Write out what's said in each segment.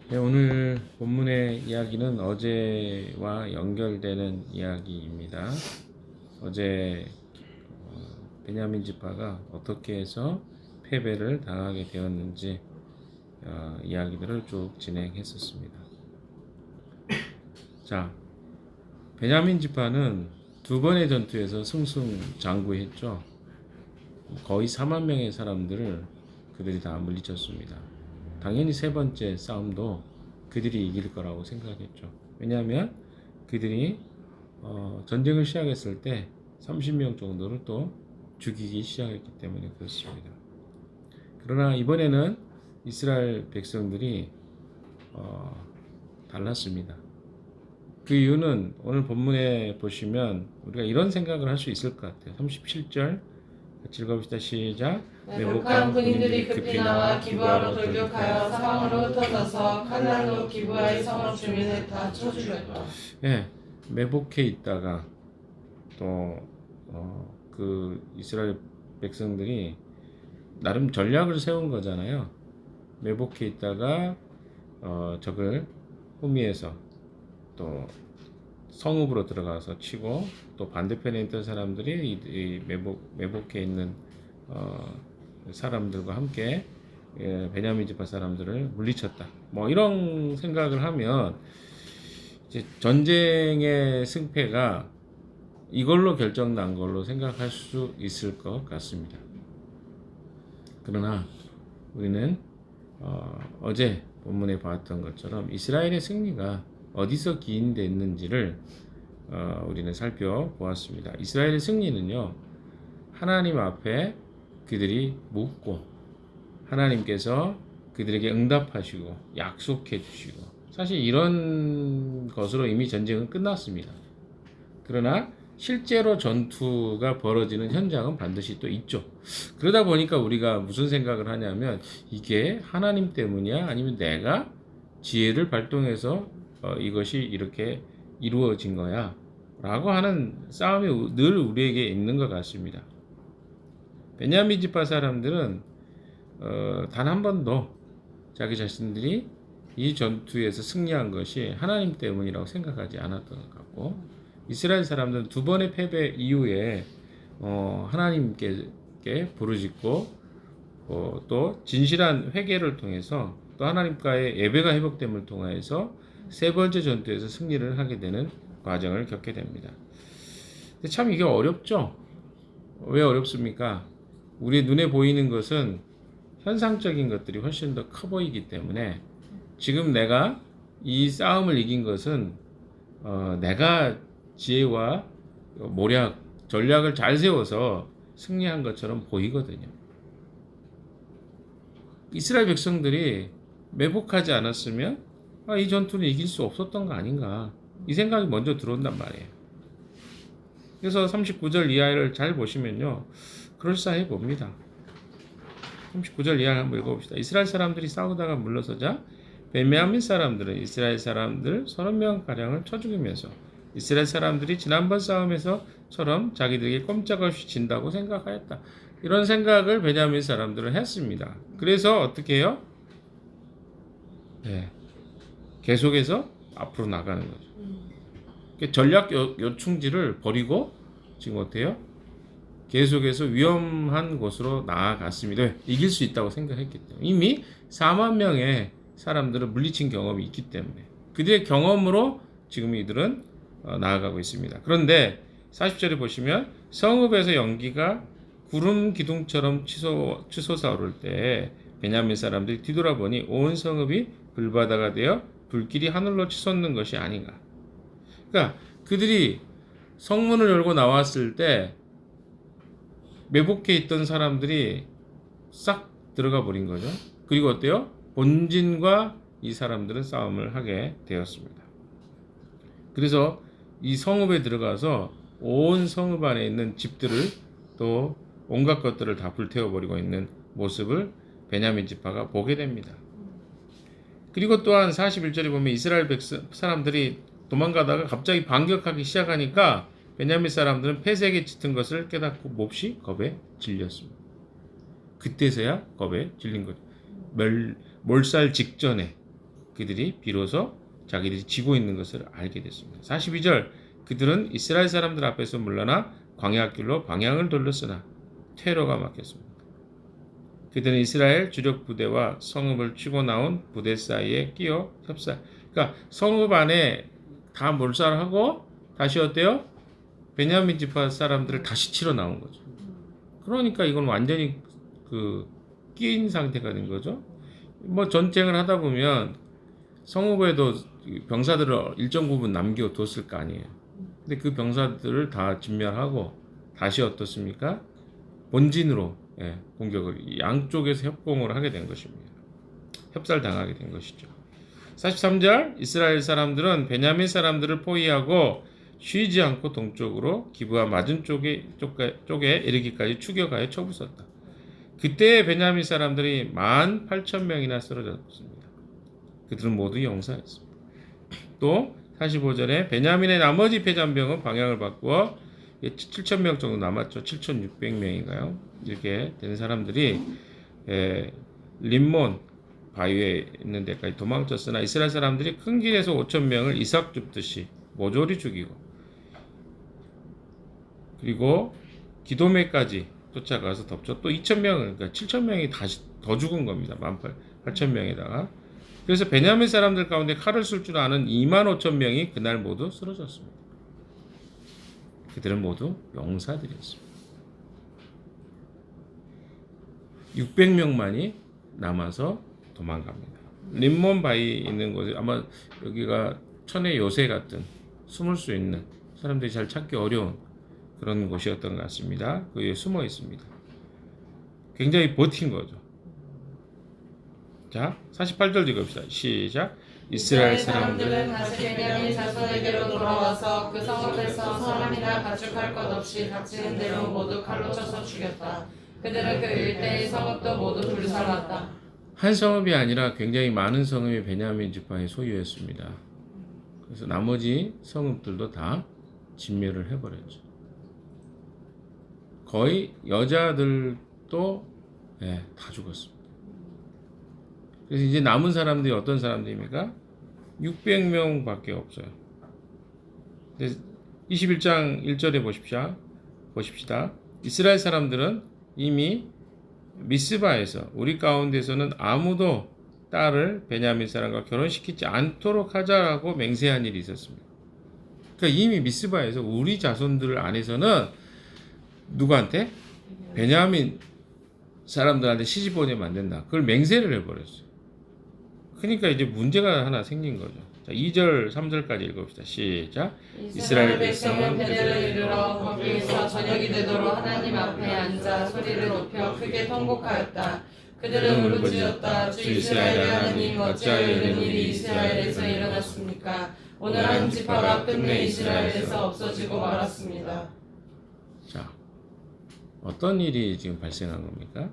네, 오늘 본문의 이야기는 어제와 연결되는 이야기입니다. 어제 베냐민 지파가 어떻게 해서 패배를 당하게 되었는지 이야기들을 쭉 진행했었습니다. 자, 베냐민 지파는 두 번의 전투에서 승승장구했죠. 거의 4만 명의 사람들을 그들이 다 물리쳤습니다. 당연히 세 번째 싸움도 그들이 이길 거라고 생각했죠. 왜냐하면 그들이 전쟁을 시작했을 때 30명 정도를 또 죽이기 시작했기 때문에 그렇습니다. 그러나 이번에는 이스라엘 백성들이 달랐습니다. 그 이유는 오늘 본문에 보시면 우리가 이런 생각을 할 수 있을 것 같아요. 37절 같이 읽어봅시다. 시작. 매복한 군인들이 급히 나와 기브아로 돌격하여 사방으로 흩어져서 칼날로 기브아의 성읍 주민을 다 쳐죽였다. 예, 매복해 있다가 또 그 이스라엘 백성들이 나름 전략을 세운 거잖아요. 매복해 있다가 적을 호미에서 또 성읍으로 들어가서 치고 또 반대편에 있던 사람들이 이 매복해 있는 사람들과 함께 베냐민 지파 사람들을 물리쳤다. 뭐 이런 생각을 하면 이제 전쟁의 승패가 이걸로 결정난 걸로 생각할 수 있을 것 같습니다. 그러나 우리는 어제 본문에 봤던 것처럼 이스라엘의 승리가 어디서 기인됐는지를 우리는 살펴보았습니다. 이스라엘의 승리는요, 하나님 앞에 그들이 묻고 하나님께서 그들에게 응답하시고 약속해 주시고, 사실 이런 것으로 이미 전쟁은 끝났습니다. 그러나 실제로 전투가 벌어지는 현장은 반드시 또 있죠. 그러다 보니까 우리가 무슨 생각을 하냐면, 이게 하나님 때문이야? 아니면 내가 지혜를 발동해서 이것이 이렇게 이루어진 거야? 라고 하는 싸움이 늘 우리에게 있는 것 같습니다. 베냐민 지파 사람들은 단 한 번도 자기 자신들이 이 전투에서 승리한 것이 하나님 때문이라고 생각하지 않았던 것 같고, 이스라엘 사람들은 두 번의 패배 이후에 하나님께 부르짖고 또 진실한 회개를 통해서 또 하나님과의 예배가 회복됨을 통해서 세 번째 전투에서 승리를 하게 되는 과정을 겪게 됩니다. 근데 참 이게 어렵죠? 왜 어렵습니까? 우리 눈에 보이는 것은 현상적인 것들이 훨씬 더 커 보이기 때문에, 지금 내가 이 싸움을 이긴 것은 내가 지혜와 모략, 전략을 잘 세워서 승리한 것처럼 보이거든요. 이스라엘 백성들이 매복하지 않았으면 이 전투는 이길 수 없었던 거 아닌가, 이 생각이 먼저 들어온단 말이에요. 그래서 39절 이하를 잘 보시면요, 그럴싸해 봅니다. 39절 이하를 한번 읽어봅시다. 이스라엘 사람들이 싸우다가 물러서자 베냐민 사람들은 이스라엘 사람들 30명가량을 쳐 죽이면서 이스라엘 사람들이 지난번 싸움에서처럼 자기들에게 꼼짝없이 진다고 생각하였다. 이런 생각을 베냐민 사람들은 했습니다. 그래서 어떻게 해요? 네, 계속해서 앞으로 나가는 거죠. 전략 요충지를 버리고 지금 어때요? 계속해서 위험한 곳으로 나아갔습니다. 이길 수 있다고 생각했기 때문에, 이미 4만 명의 사람들을 물리친 경험이 있기 때문에 그들의 경험으로 지금 이들은 나아가고 있습니다. 그런데 40절에 보시면 성읍에서 연기가 구름 기둥처럼 치솟아 오를 때 베냐민 사람들이 뒤돌아보니 온 성읍이 불바다가 되어 불길이 하늘로 치솟는 것이 아닌가. 그러니까 그들이 성문을 열고 나왔을 때 매복해 있던 사람들이 싹 들어가 버린 거죠. 그리고 어때요? 본진과 이 사람들은 싸움을 하게 되었습니다. 그래서 이 성읍에 들어가서 온 성읍 안에 있는 집들을 또 온갖 것들을 다 불태워버리고 있는 모습을 베냐민 지파가 보게 됩니다. 그리고 또한 41절에 보면 이스라엘 사람들이 도망가다가 갑자기 반격하기 시작하니까 베냐민 사람들은 패색에 짙은 것을 깨닫고 몹시 겁에 질렸습니다. 그때서야 겁에 질린 거죠. 몰살 직전에 그들이 비로소 자기들이 지고 있는 것을 알게 됐습니다. 42절 그들은 이스라엘 사람들 앞에서 물러나 광야길로 방향을 돌렸으나 퇴로가 막혔습니다. 그들은 이스라엘 주력 부대와 성읍을 치고 나온 부대 사이에 끼어 협살. 그러니까 성읍 안에 다 몰살하고 다시 어때요? 베냐민 지파 사람들을 다시 치러 나온 거죠. 그러니까 이건 완전히 끼인 상태가 된 거죠. 뭐 전쟁을 하다 보면 성읍에도 병사들을 일정 부분 남겨뒀을 거 아니에요. 근데 그 병사들을 다 진멸하고 다시 어떻습니까? 본진으로 공격을 양쪽에서 협공을 하게 된 것입니다. 협살당하게 된 것이죠. 43절 이스라엘 사람들은 베냐민 사람들을 포위하고 쉬지 않고 동쪽으로 기브아 맞은 쪽에 이르기까지 추격하여 쳐부쉈다. 그때 베냐민 사람들이 18,000명이나 쓰러졌습니다. 그들은 모두 용사였습니다. 또 45절에 베냐민의 나머지 패잔병은 방향을 바꾸어 7,000명 정도 남았죠. 7,600명인가요? 이렇게 된 사람들이 림몬 바위에 있는 데까지 도망쳤으나 이스라엘 사람들이 큰 길에서 5,000명을 이삭 줍듯이 모조리 죽이고 그리고 기도메까지 쫓아가서 덮쳐 또 2,000명을 그러니까 7,000명이 다시 더 죽은 겁니다. 18,000명에다가 그래서 베냐민 사람들 가운데 칼을 쓸 줄 아는 25,000명이 그날 모두 쓰러졌습니다. 그들은 모두 용사들이었습니다. 600명만이 남아서 도망갑니다. 림몬 바위 있는 곳에 아마 여기가 천의 요새 같은 숨을 수 있는 사람들이 잘 찾기 어려운 그런 곳이었던 것 같습니다. 거기에 숨어 있습니다. 굉장히 버틴 거죠. 자, 48절 읽읍시다. 시작. 이스라엘 사람들은 다시 베냐민 자손에게로 돌아와서 그 성읍에서 사람이나 가축할 것 없이 닥치는 대로 모두 칼로 쳐서 죽였다. 그들은 그 일대의 성읍도 모두 불살랐다. 한 성읍이 아니라 굉장히 많은 성읍이 베냐민 지파의 소유였습니다. 그래서 나머지 성읍들도 다 진멸을 해버렸죠. 거의 여자들도 다 죽었습니다. 그래서 이제 남은 사람들이 어떤 사람들입니까? 600명밖에 없어요. 21장 1절에 보십시다. 이스라엘 사람들은 이미 미스바에서 우리 가운데서는 아무도 딸을 베냐민 사람과 결혼시키지 않도록 하자라고 맹세한 일이 있었습니다. 그러니까 이미 미스바에서 우리 자손들 안에서는 누구한테? 베냐민 사람들한테 시집 보내면 안 된다. 그걸 맹세를 해버렸어요. 그러니까 이제 문제가 하나 생긴 거죠. 자, 2절, 3절까지 읽읍시다. 시작. 이스라엘 백성은 베델을 이르러 거기에서 저녁이 되도록 하나님 앞에 앉아 소리를 높여 크게 통곡하였다. 그들은 울부짖었다. 주 이스라엘의 하나님 어찌하여 이런 일이 이스라엘에서 일어났습니까? 오늘 한 지파가 끝내 이스라엘에서 없어지고 말았습니다. 자, 어떤 일이 지금 발생한 겁니까?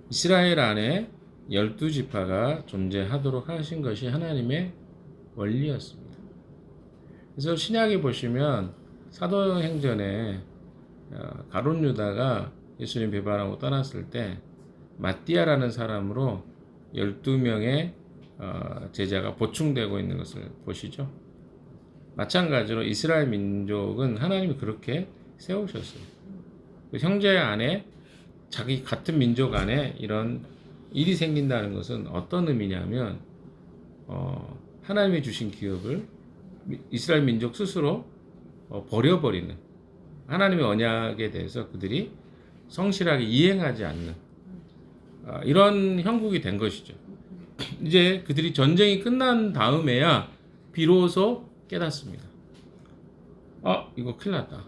이스라엘 안에 12지파가 존재하도록 하신 것이 하나님의 원리였습니다. 그래서 신약에 보시면 사도행전에 가룟 유다가 예수님 배반하고 떠났을 때 마띠아라는 사람으로 12명의 제자가 보충되고 있는 것을 보시죠. 마찬가지로 이스라엘 민족은 하나님이 그렇게 세우셨어요. 형제 안에 자기 같은 민족 안에 이런 일이 생긴다는 것은 어떤 의미냐면 하나님이 주신 기업을 이스라엘 민족 스스로 버려버리는 하나님의 언약에 대해서 그들이 성실하게 이행하지 않는 이런 형국이 된 것이죠. 이제 그들이 전쟁이 끝난 다음에야 비로소 깨닫습니다. 이거 큰일 났다.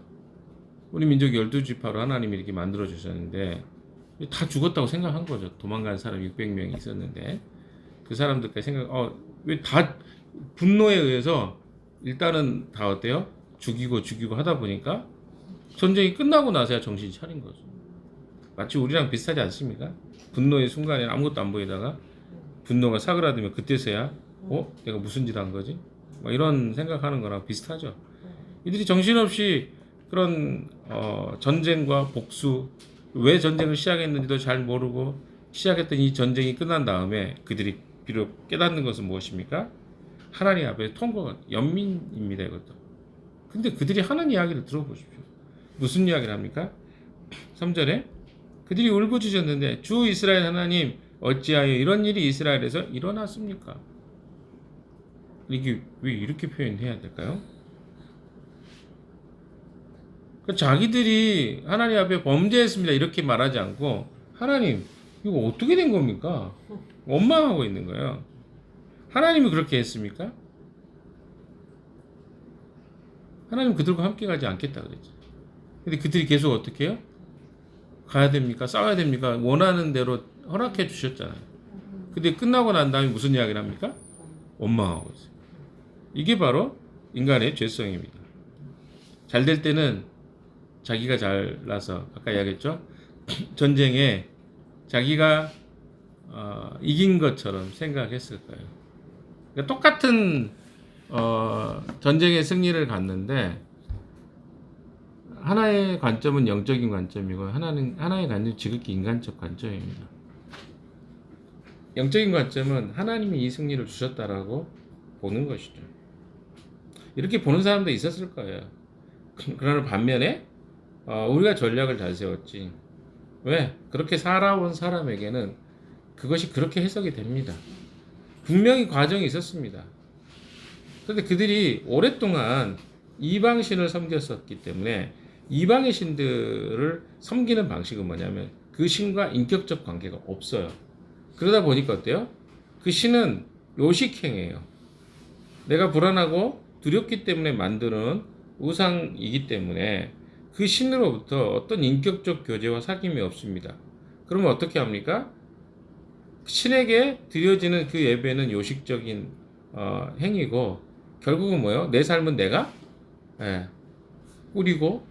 우리 민족이 12지파로 하나님이 이렇게 만들어 주셨는데 다 죽었다고 생각한 거죠. 도망간 사람 600명이 있었는데 그 사람들까지 왜 다 분노에 의해서 일단은 다 어때요? 죽이고 하다 보니까 전쟁이 끝나고 나서야 정신이 차린 거죠. 마치 우리랑 비슷하지 않습니까? 분노의 순간에 아무것도 안 보이다가 분노가 사그라들면 그때서야 내가 무슨 짓 한 거지? 이런 생각하는 거랑 비슷하죠. 이들이 정신없이 그런 전쟁과 복수 왜 전쟁을 시작했는지도 잘 모르고 시작했던 이 전쟁이 끝난 다음에 그들이 비록 깨닫는 것은 무엇입니까? 하나님 앞에 통곡한 연민입니다. 이것도. 근데 그들이 하는 이야기를 들어보십시오. 무슨 이야기를 합니까? 3절에 그들이 울부짖었는데 주 이스라엘 하나님 어찌하여 이런 일이 이스라엘에서 일어났습니까? 이게 왜 이렇게 표현해야 될까요? 자기들이 하나님 앞에 범죄했습니다 이렇게 말하지 않고 하나님 이거 어떻게 된 겁니까? 원망하고 있는 거예요. 하나님이 그렇게 했습니까? 하나님 그들과 함께 가지 않겠다 그랬죠. 근데 그들이 계속 어떻게 해요? 가야 됩니까? 싸워야 됩니까? 원하는 대로 허락해 주셨잖아요. 근데 끝나고 난 다음에 무슨 이야기를 합니까? 원망하고 있어요. 이게 바로 인간의 죄성입니다. 잘 될 때는 자기가 잘나서 아까 이야기했죠. 전쟁에 자기가 이긴 것처럼 생각했을 거예요. 그러니까 똑같은 전쟁의 승리를 갖는데 하나의 관점은 영적인 관점이고 하나의 관점은 지극히 인간적 관점입니다. 영적인 관점은 하나님이 이 승리를 주셨다라고 보는 것이죠. 이렇게 보는 사람도 있었을 거예요. 그러나 반면에 우리가 전략을 잘 세웠지. 왜? 그렇게 살아온 사람에게는 그것이 그렇게 해석이 됩니다. 분명히 과정이 있었습니다. 그런데 그들이 오랫동안 이방신을 섬겼었기 때문에 이방의 신들을 섬기는 방식은 뭐냐면 그 신과 인격적 관계가 없어요. 그러다 보니까 어때요? 그 신은 요식행이에요. 내가 불안하고 두렵기 때문에 만드는 우상이기 때문에 그 신으로부터 어떤 인격적 교제와 사귐이 없습니다. 그러면 어떻게 합니까? 신에게 드려지는 그 예배는 요식적인 행위고 결국은 뭐예요? 내 삶은 내가 꾸리고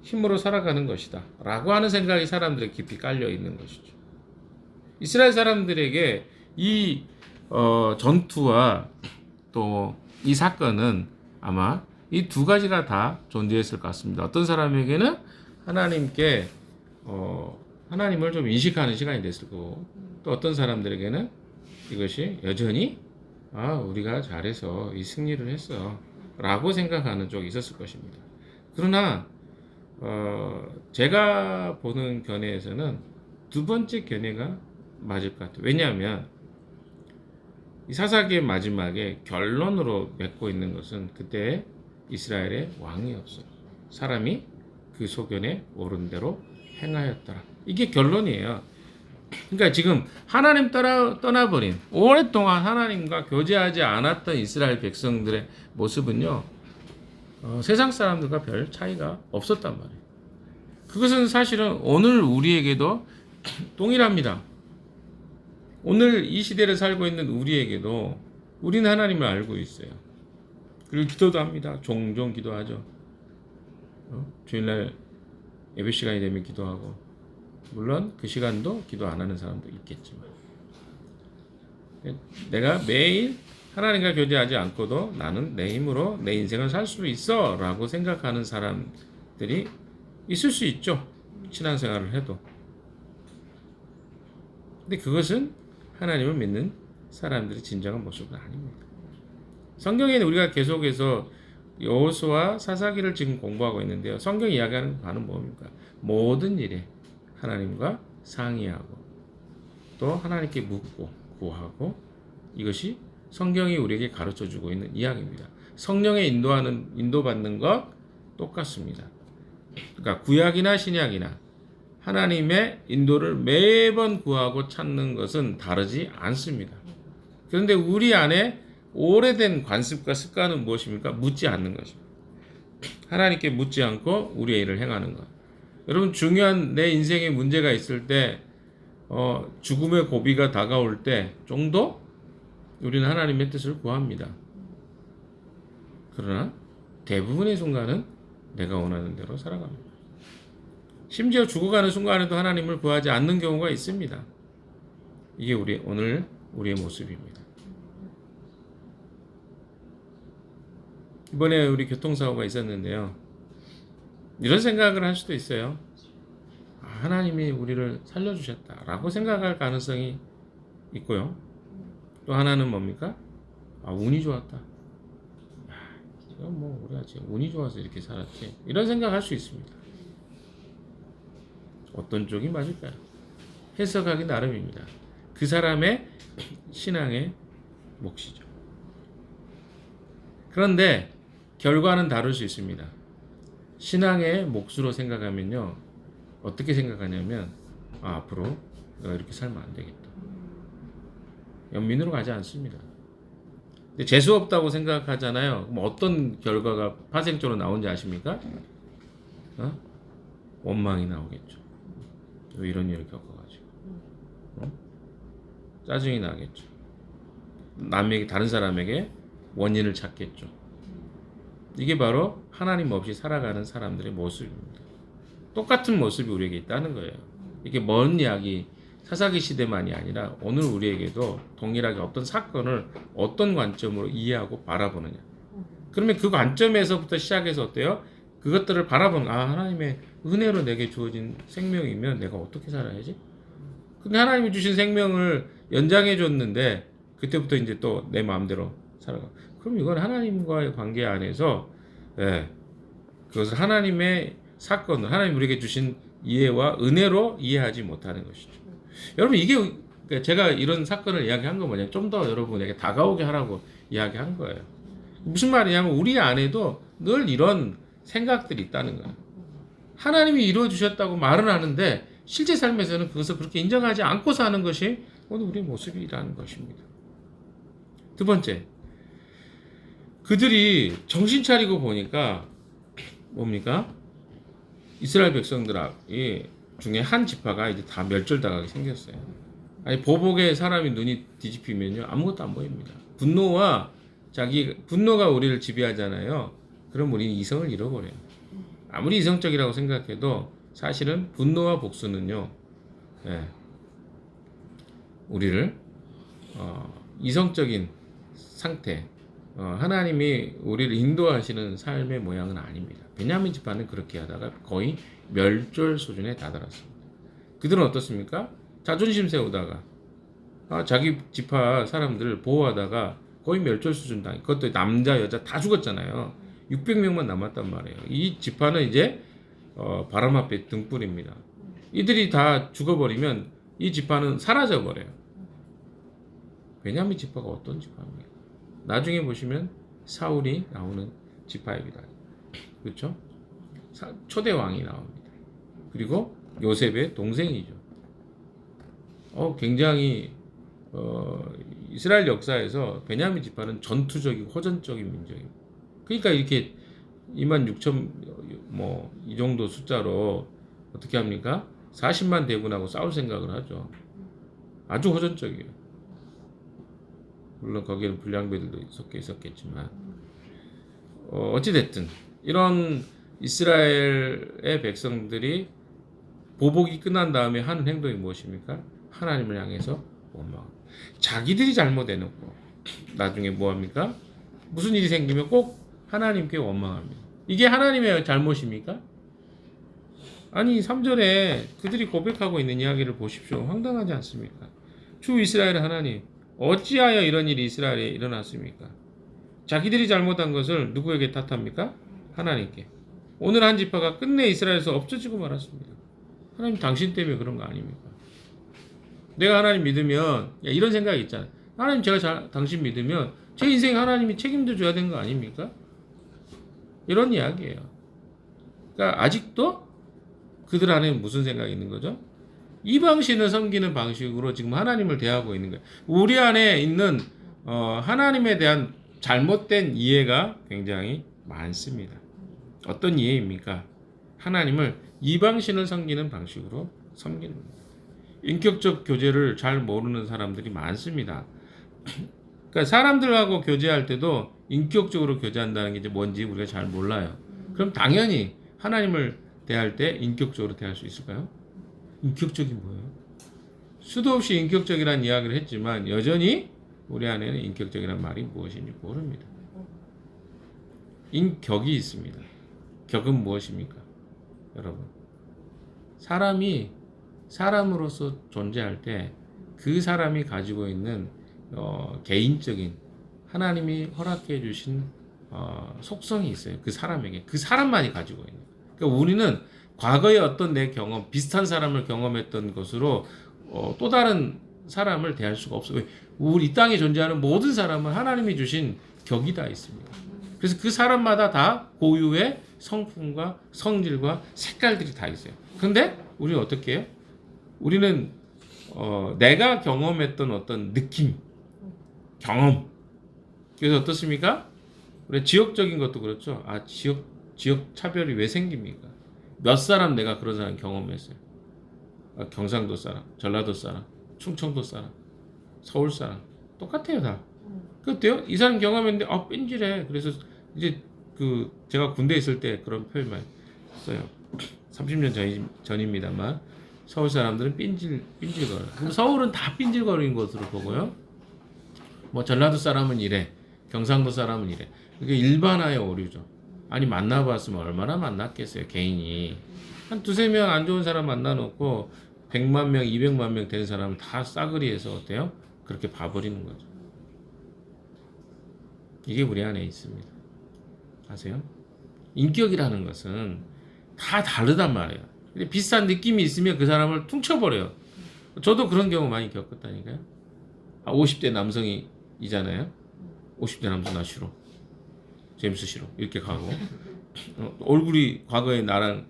힘으로 살아가는 것이다 라고 하는 생각이 사람들의 깊이 깔려 있는 것이죠. 이스라엘 사람들에게 이 전투와 또 이 사건은 아마 이 두 가지가 다 존재했을 것 같습니다. 어떤 사람에게는 하나님께 하나님을 좀 인식하는 시간이 됐을 거고 또 어떤 사람들에게는 이것이 여전히 우리가 잘해서 이 승리를 했어 라고 생각하는 쪽이 있었을 것입니다. 그러나 제가 보는 견해에서는 두 번째 견해가 맞을 것 같아요. 왜냐하면 이 사사기의 마지막에 결론으로 맺고 있는 것은 그때 이스라엘에 왕이 없어요. 사람이 그 소견에 옳은 대로 행하였더라. 이게 결론이에요. 그러니까 지금 하나님 떠나버린 오랫동안 하나님과 교제하지 않았던 이스라엘 백성들의 모습은요. 세상 사람들과 별 차이가 없었단 말이에요. 그것은 사실은 오늘 우리에게도 동일합니다. 오늘 이 시대를 살고 있는 우리에게도 우리는 하나님을 알고 있어요. 그리고 기도도 합니다. 종종 기도하죠. 주일날 예배 시간이 되면 기도하고 물론 그 시간도 기도 안 하는 사람도 있겠지만 내가 매일 하나님과 교제하지 않고도 나는 내 힘으로 내 인생을 살 수 있어 라고 생각하는 사람들이 있을 수 있죠. 신앙생활을 해도. 근데 그것은 하나님을 믿는 사람들의 진정한 모습은 아닙니다. 성경에는 우리가 계속해서 여호수아 사사기를 지금 공부하고 있는데요. 성경이 이야기하는 바는 뭡니까? 모든 일에 하나님과 상의하고 또 하나님께 묻고 구하고 이것이 성경이 우리에게 가르쳐주고 있는 이야기입니다. 성령의 인도받는 것 똑같습니다. 그러니까 구약이나 신약이나 하나님의 인도를 매번 구하고 찾는 것은 다르지 않습니다. 그런데 우리 안에 오래된 관습과 습관은 무엇입니까? 묻지 않는 것입니다. 하나님께 묻지 않고 우리의 일을 행하는 것. 여러분 중요한 내 인생에 문제가 있을 때 죽음의 고비가 다가올 때 정도 우리는 하나님의 뜻을 구합니다. 그러나 대부분의 순간은 내가 원하는 대로 살아갑니다. 심지어 죽어가는 순간에도 하나님을 구하지 않는 경우가 있습니다. 이게 오늘 우리의 모습입니다. 이번에 우리 교통사고가 있었는데요. 이런 생각을 할 수도 있어요. 하나님이 우리를 살려주셨다라고 생각할 가능성이 있고요. 또 하나는 뭡니까? 운이 좋았다. 뭐 우리가 지금 운이 좋아서 이렇게 살았지, 이런 생각할 수 있습니다. 어떤 쪽이 맞을까요? 해석하기 나름입니다. 그 사람의 신앙의 몫이죠. 그런데 결과는 다를 수 있습니다. 신앙의 몫으로 생각하면요, 어떻게 생각하냐면 앞으로 내가 이렇게 살면 안 되겠다. 연민으로 가지 않습니다. 근데 재수 없다고 생각하잖아요. 그럼 어떤 결과가 파생적으로 나오는지 아십니까? 원망이 나오겠죠. 왜 이런 일을 겪어가지고 짜증이 나겠죠. 남에게, 다른 사람에게 원인을 찾겠죠. 이게 바로 하나님 없이 살아가는 사람들의 모습입니다. 똑같은 모습이 우리에게 있다는 거예요. 이게 먼 이야기, 사사기 시대만이 아니라 오늘 우리에게도 동일하게 어떤 사건을 어떤 관점으로 이해하고 바라보느냐. 그러면 그 관점에서부터 시작해서 어때요? 그것들을 바라보는, 하나님의 은혜로 내게 주어진 생명이면 내가 어떻게 살아야지? 근데 하나님이 주신 생명을 연장해 줬는데 그때부터 이제 또 내 마음대로 살아가. 그럼 이건 하나님과의 관계 안에서 그것을 하나님의 사건을, 하나님 우리에게 주신 이해와 은혜로 이해하지 못하는 것이죠. 여러분, 이게 제가 이런 사건을 이야기한 거 뭐냐, 좀 더 여러분에게 다가오게 하라고 이야기한 거예요. 무슨 말이냐면 우리 안에도 늘 이런 생각들이 있다는 거예요. 하나님이 이루어 주셨다고 말은 하는데 실제 삶에서는 그것을 그렇게 인정하지 않고 사는 것이 오늘 우리의 모습이라는 것입니다. 두 번째, 그들이 정신 차리고 보니까 뭡니까? 이스라엘 백성들 중에 한 지파가 이제 다 멸절당하게 생겼어요. 아니, 보복에 사람이 눈이 뒤집히면요, 아무것도 안 보입니다. 분노가 우리를 지배하잖아요. 그럼 우리는 이성을 잃어버려요. 아무리 이성적이라고 생각해도 사실은 분노와 복수는요, 우리를 이성적인 상태, 하나님이 우리를 인도하시는 삶의 모양은 아닙니다. 베냐민 지파는 그렇게 하다가 거의 멸절 수준에 다다랐습니다. 그들은 어떻습니까? 자존심 세우다가 자기 지파 사람들을 보호하다가 거의 멸절 수준 당해. 그것도 남자 여자 다 죽었잖아요. 600명만 남았단 말이에요. 이 지파는 이제 바람 앞에 등불입니다. 이들이 다 죽어버리면 이 지파는 사라져 버려요. 베냐민 지파가 어떤 지파입니까? 나중에 보시면 사울이 나오는 지파입니다. 그렇죠? 초대 왕이 나옵니다. 그리고 요셉의 동생이죠. 굉장히 이스라엘 역사에서 베냐민 지파는 전투적이고 호전적인 민족입니다. 그러니까 이렇게 26,000 이 정도 숫자로 어떻게 합니까? 40만 대군하고 싸울 생각을 하죠. 아주 호전적이에요. 물론 거기에는 불량배들도 섞여 있었겠지만 어찌됐든 이런 이스라엘의 백성들이 보복이 끝난 다음에 하는 행동이 무엇입니까? 하나님을 향해서 원망. 자기들이 잘못해놓고 나중에 뭐합니까? 무슨 일이 생기면 꼭 하나님께 원망합니다. 이게 하나님의 잘못입니까? 아니, 3절에 그들이 고백하고 있는 이야기를 보십시오. 황당하지 않습니까? 주 이스라엘 하나님, 어찌하여 이런 일이 이스라엘에 일어났습니까? 자기들이 잘못한 것을 누구에게 탓합니까? 하나님께. 오늘 한 지파가 끝내 이스라엘에서 없어지고 말았습니다. 하나님, 당신 때문에 그런 거 아닙니까? 내가 하나님 믿으면, 이런 생각이 있잖아요. 하나님, 제가 당신 믿으면 제 인생 하나님이 책임져 줘야 되는 거 아닙니까? 이런 이야기예요. 그러니까 아직도 그들 안에 무슨 생각이 있는 거죠? 이방신을 섬기는 방식으로 지금 하나님을 대하고 있는 거예요. 우리 안에 있는 하나님에 대한 잘못된 이해가 굉장히 많습니다. 어떤 이해입니까? 하나님을 이방신을 섬기는 방식으로 섬기는 겁니다. 인격적 교제를 잘 모르는 사람들이 많습니다. 그러니까 사람들하고 교제할 때도 인격적으로 교제한다는 게 이제 뭔지 우리가 잘 몰라요. 그럼 당연히 하나님을 대할 때 인격적으로 대할 수 있을까요? 인격적이 뭐예요? 수도 없이 인격적이라는 이야기를 했지만 여전히 우리 안에는 인격적이라는 말이 무엇인지 모릅니다. 인격이 있습니다. 격은 무엇입니까? 여러분, 사람이 사람으로서 존재할 때 그 사람이 가지고 있는 개인적인 하나님이 허락해 주신 속성이 있어요. 그 사람에게 그 사람만이 가지고 있는. 그러니까 우리는 과거에 어떤 내 경험 비슷한 사람을 경험했던 것으로 또 다른 사람을 대할 수가 없어요. 우리 이 땅에 존재하는 모든 사람은 하나님이 주신 격이 다 있습니다. 그래서 그 사람마다 다 고유의 성품과 성질과 색깔들이 다 있어요. 근데 우리는 어떻게 해요? 우리는 내가 경험했던 어떤 느낌, 경험. 그래서 어떻습니까? 우리 지역적인 것도 그렇죠. 지역 차별이 왜 생깁니까? 몇 사람 내가 그런 사람 경험했어요. 경상도 사람, 전라도 사람, 충청도 사람, 서울 사람 똑같아요 다. 그때요? 이 사람 경험했는데 뺀질해. 그래서 이제 제가 군대 있을 때 그런 표현 많이 써요. 30년 전입니다만 서울 사람들은 삔질거려. 그럼 서울은 다 삔질거리는 것으로 보고요. 뭐 전라도 사람은 이래, 경상도 사람은 이래. 그게 일반화의 오류죠. 아니 만나봤으면 얼마나 만났겠어요 개인이. 한 두세 명 안 좋은 사람 만나놓고 100만 명, 200만 명 된 사람은 다 싸그리해서 어때요? 그렇게 봐버리는 거죠. 이게 우리 안에 있습니다. 아세요? 인격이라는 것은 다 다르단 말이에요. 근데 비슷한 느낌이 있으면 그 사람을 퉁쳐버려요. 저도 그런 경우 많이 겪었다니까요. 50대 남성이잖아요. 50대 남성 나 싫어. 제임스 싫어. 이렇게 가고 얼굴이 과거에 나랑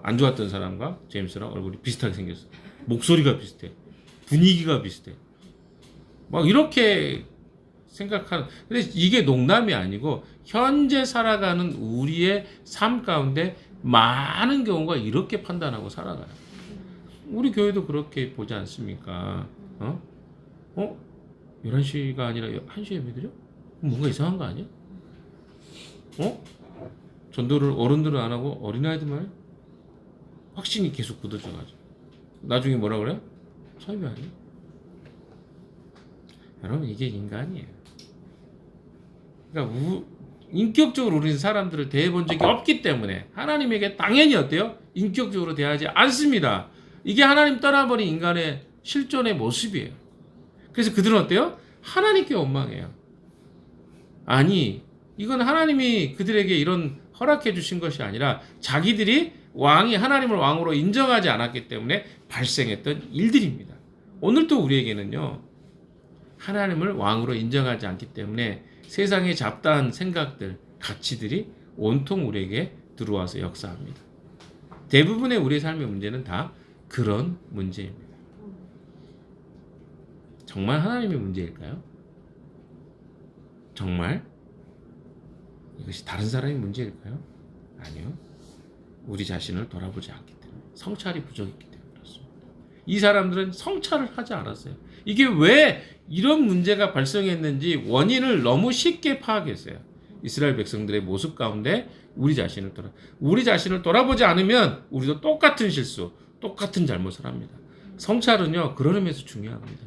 안 좋았던 사람과 제임스랑 얼굴이 비슷하게 생겼어. 목소리가 비슷해. 분위기가 비슷해. 막 이렇게 생각하는. 근데 이게 농담이 아니고 현재 살아가는 우리의 삶 가운데 많은 경우가 이렇게 판단하고 살아가요. 우리 교회도 그렇게 보지 않습니까? 11시가 아니라 1시에 예배드려? 뭔가 이상한 거 아니야? 전도를 어른들은 안 하고 어린아이들만 해? 확신이 계속 굳어져가지고 나중에 뭐라 그래요? 사이비 아니야? 여러분 이게 인간이에요. 그러니까 인격적으로 우리는 사람들을 대해본 적이 없기 때문에 하나님에게 당연히 어때요? 인격적으로 대하지 않습니다. 이게 하나님 떠나버린 인간의 실존의 모습이에요. 그래서 그들은 어때요? 하나님께 원망해요. 아니 이건 하나님이 그들에게 이런 허락해 주신 것이 아니라 자기들이 하나님을 왕으로 인정하지 않았기 때문에 발생했던 일들입니다. 오늘도 우리에게는요 하나님을 왕으로 인정하지 않기 때문에 세상의 잡다한 생각들, 가치들이 온통 우리에게 들어와서 역사합니다. 대부분의 우리의 삶의 문제는 다 그런 문제입니다. 정말 하나님의 문제일까요? 정말? 이것이 다른 사람의 문제일까요? 아니요. 우리 자신을 돌아보지 않기 때문에, 성찰이 부족했기 때문에 그렇습니다. 이 사람들은 성찰을 하지 않았어요. 이게 왜 이런 문제가 발생했는지 원인을 너무 쉽게 파악했어요. 이스라엘 백성들의 모습 가운데 우리 자신을 돌아보지 않으면 우리도 똑같은 실수, 똑같은 잘못을 합니다. 성찰은요 그런 의미에서 중요합니다.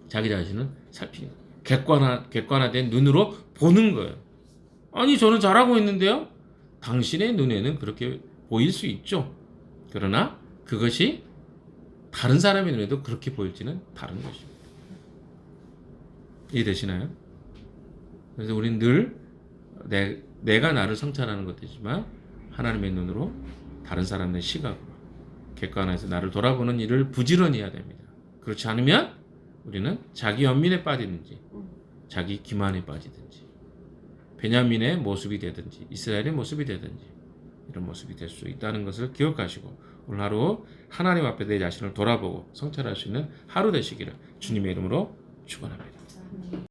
자기 자신을 살피는, 객관화된 눈으로 보는 거예요. 아니 저는 잘하고 있는데요. 당신의 눈에는 그렇게 보일 수 있죠. 그러나 그것이 다른 사람의 눈에도 그렇게 보일지는 다른 것입니다. 이해되시나요? 그래서 우리는 늘 내가 나를 성찰하는 것이지만 하나님의 눈으로 다른 사람의 시각으로 객관화해서 나를 돌아보는 일을 부지런히 해야 됩니다. 그렇지 않으면 우리는 자기 연민에 빠지든지 자기 기만에 빠지든지 베냐민의 모습이 되든지 이스라엘의 모습이 되든지 이런 모습이 될 수 있다는 것을 기억하시고 오늘 하루 하나님 앞에 내 자신을 돌아보고 성찰할 수 있는 하루 되시기를 주님의 이름으로 축원합니다.